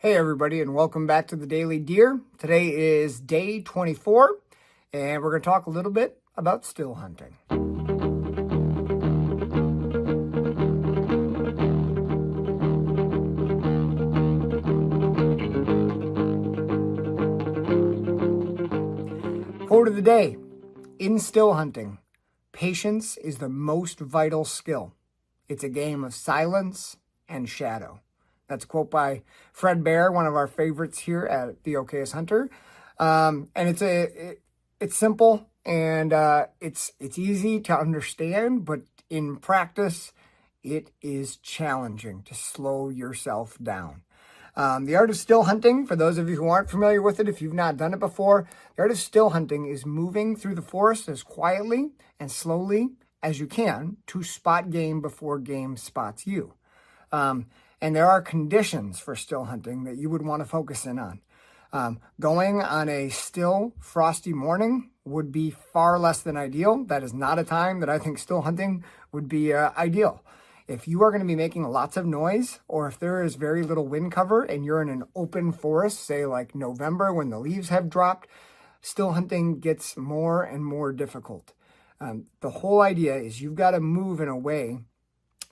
Hey everybody, and welcome back to the Daily Deer. Today is day 24, and we're going to talk a little bit about still hunting. Quote of the day: in still hunting, patience is the most vital skill. It's a game of silence and shadow. That's a quote by Fred Bear, one of our favorites here at the OKS Hunter. And it's simple and it's easy to understand, but in practice, it is challenging to slow yourself down. The art of still hunting, for those of you who aren't familiar with it, if you've not done it before, the art of still hunting is moving through the forest as quietly and slowly as you can to spot game before game spots you. And there are conditions for still hunting that you would want to focus in on. Going on a still, frosty morning would be far less than ideal. That is not a time that I think still hunting would be ideal. If you are going to be making lots of noise, or if there is very little wind cover and you're in an open forest, say like November when the leaves have dropped, still hunting gets more and more difficult. The whole idea is you've got to move in a way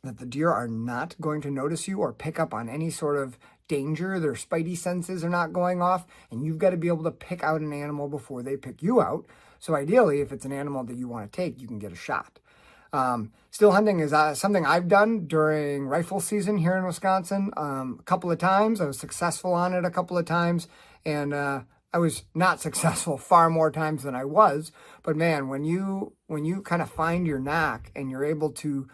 that the deer are not going to notice you or pick up on any sort of danger. Their spidey senses are not going off, and you've got to be able to pick out an animal before they pick you out. So ideally, if it's an animal that you want to take, you can get a shot. Still hunting is something I've done during rifle season here in Wisconsin a couple of times. I was successful on it a couple of times, and I was not successful far more times than I was. But man, when you kind of find your knack and you're able to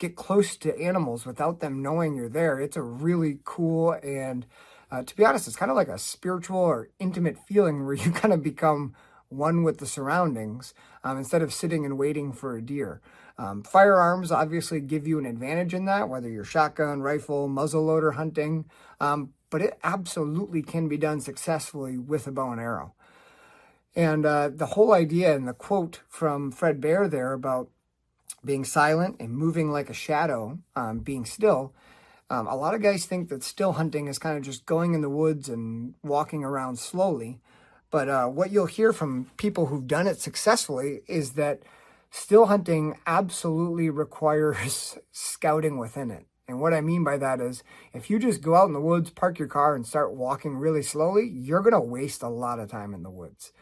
get close to animals without them knowing you're there, it's a really cool and, to be honest, it's kind of like a spiritual or intimate feeling where you kind of become one with the surroundings instead of sitting and waiting for a deer. Firearms obviously give you an advantage in that, whether you're shotgun, rifle, muzzleloader hunting, but it absolutely can be done successfully with a bow and arrow. And the whole idea in the quote from Fred Bear there about being silent and moving like a shadow, being still. A lot of guys think that still hunting is kind of just going in the woods and walking around slowly. But what you'll hear from people who've done it successfully is that still hunting absolutely requires scouting within it. And what I mean by that is if you just go out in the woods, park your car, and start walking really slowly, you're going to waste a lot of time in the woods.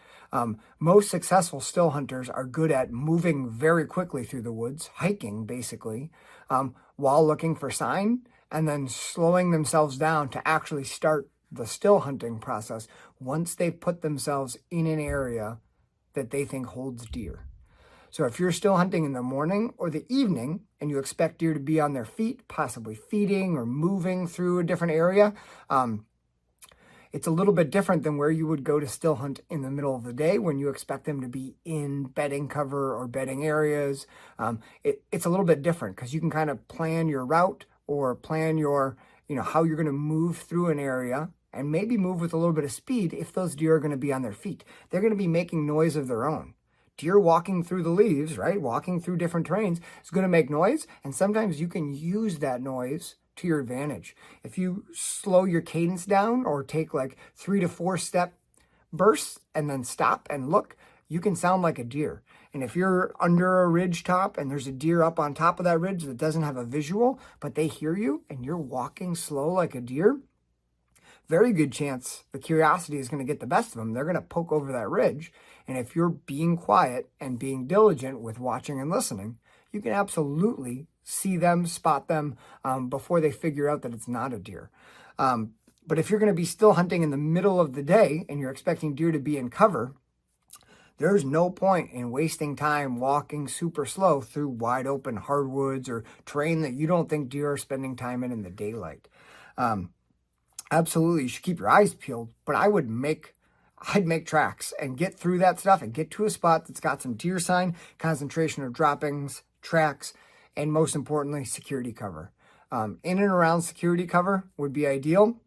Most successful still hunters are good at moving very quickly through the woods, hiking basically, while looking for sign, and then slowing themselves down to actually start the still hunting process once they've put themselves in an area that they think holds deer. So if you're still hunting in the morning or the evening and you expect deer to be on their feet, possibly feeding or moving through a different area, it's a little bit different than where you would go to still hunt in the middle of the day when you expect them to be in bedding cover or bedding areas. It's a little bit different because you can kind of plan your route or plan your, how you're going to move through an area and maybe move with a little bit of speed if those deer are going to be on their feet. They're going to be making noise of their own. Deer walking through the leaves, right? Walking through different terrains is going to make noise. And sometimes you can use that noise to your advantage. If you slow your cadence down or take like 3 to 4 step bursts and then stop and look, you can sound like a deer. And if you're under a ridge top and there's a deer up on top of that ridge that doesn't have a visual, but they hear you and you're walking slow like a deer, very good chance the curiosity is going to get the best of them. They're going to poke over that ridge. And if you're being quiet and being diligent with watching and listening, you can absolutely see them, spot them before they figure out that it's not a deer. But if you're going to be still hunting in the middle of the day and you're expecting deer to be in cover, there's no point in wasting time walking super slow through wide open hardwoods or terrain that you don't think deer are spending time in the daylight. Absolutely, you should keep your eyes peeled, but I'd make tracks and get through that stuff and get to a spot that's got some deer sign, concentration of droppings, tracks, and most importantly, security cover. In and around security cover would be ideal,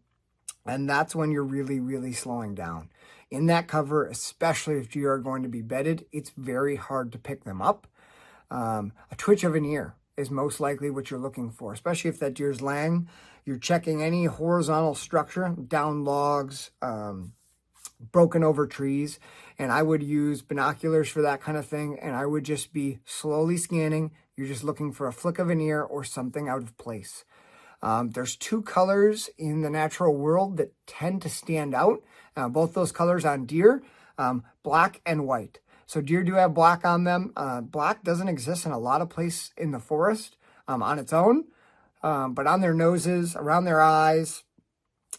and that's when you're really, really slowing down. In that cover, especially if deer are going to be bedded, it's very hard to pick them up. A twitch of an ear is most likely what you're looking for, especially if that deer's laying. You're checking any horizontal structure, down logs, broken over trees, and I would use binoculars for that kind of thing, and I would just be slowly scanning. You're just looking for a flick of an ear or something out of place. There's two colors in the natural world that tend to stand out, both those colors on deer, black and white. So deer do have black on them. Black doesn't exist in a lot of places in the forest on its own, but on their noses, around their eyes,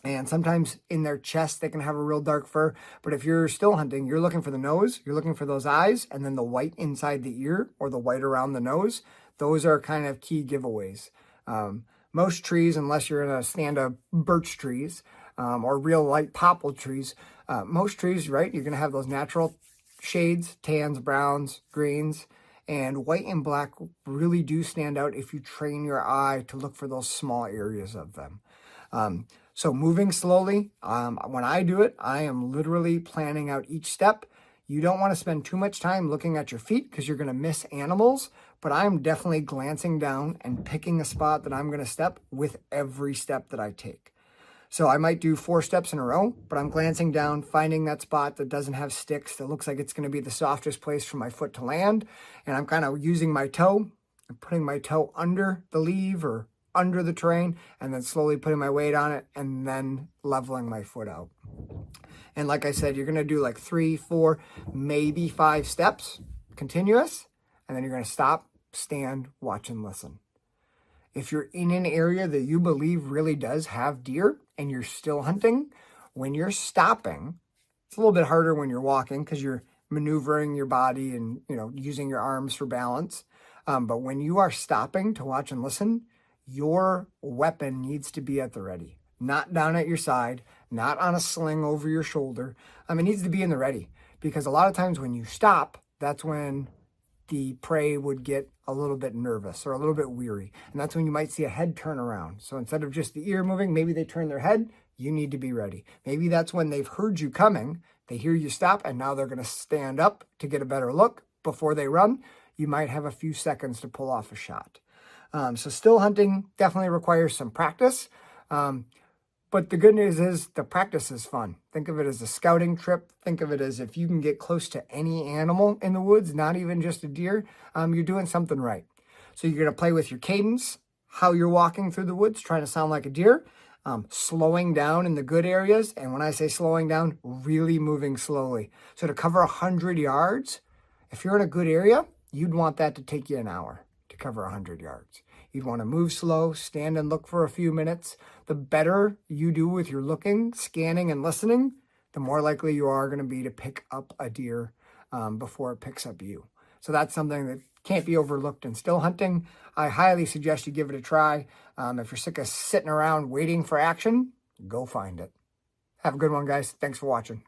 and sometimes in their chest, they can have a real dark fur. But if you're still hunting, you're looking for the nose, you're looking for those eyes, and then the white inside the ear or the white around the nose. Those are kind of key giveaways. Most trees, unless you're in a stand of birch trees or real light poplar trees, most trees, right, you're going to have those natural shades, tans, browns, greens, and white and black really do stand out if you train your eye to look for those small areas of them. So moving slowly, when I do it, I am literally planning out each step. You don't want to spend too much time looking at your feet because you're going to miss animals, but I'm definitely glancing down and picking a spot that I'm going to step with every step that I take. So I might do 4 steps in a row, but I'm glancing down, finding that spot that doesn't have sticks, that looks like it's going to be the softest place for my foot to land. And I'm kind of using my toe and putting my toe under the leaf or under the terrain, and then slowly putting my weight on it and then leveling my foot out. And like I said, you're going to do like 3, 4, maybe 5 steps continuous, and then you're going to stop, stand, watch, and listen. If you're in an area that you believe really does have deer and you're still hunting, when you're stopping, it's a little bit harder when you're walking because you're maneuvering your body and, using your arms for balance. But when you are stopping to watch and listen, your weapon needs to be at the ready, not down at your side, not on a sling over your shoulder. It needs to be in the ready, because a lot of times when you stop, that's when the prey would get a little bit nervous or a little bit weary. And that's when you might see a head turn around. So instead of just the ear moving, maybe they turn their head. You need to be ready. Maybe that's when they've heard you coming. They hear you stop, and now they're going to stand up to get a better look before they run. You might have a few seconds to pull off a shot. So still hunting definitely requires some practice. But the good news is the practice is fun. Think of it as a scouting trip. Think of it as if you can get close to any animal in the woods, not even just a deer, you're doing something right. So you're going to play with your cadence, how you're walking through the woods, trying to sound like a deer, slowing down in the good areas. And when I say slowing down, really moving slowly. So to cover 100 yards, if you're in a good area, you'd want that to take you an hour to cover 100 yards. You'd want to move slow, stand and look for a few minutes. The better you do with your looking, scanning, and listening, the more likely you are going to be to pick up a deer before it picks up you. So that's something that can't be overlooked in still hunting. I highly suggest you give it a try. If you're sick of sitting around waiting for action, go find it. Have a good one, guys. Thanks for watching.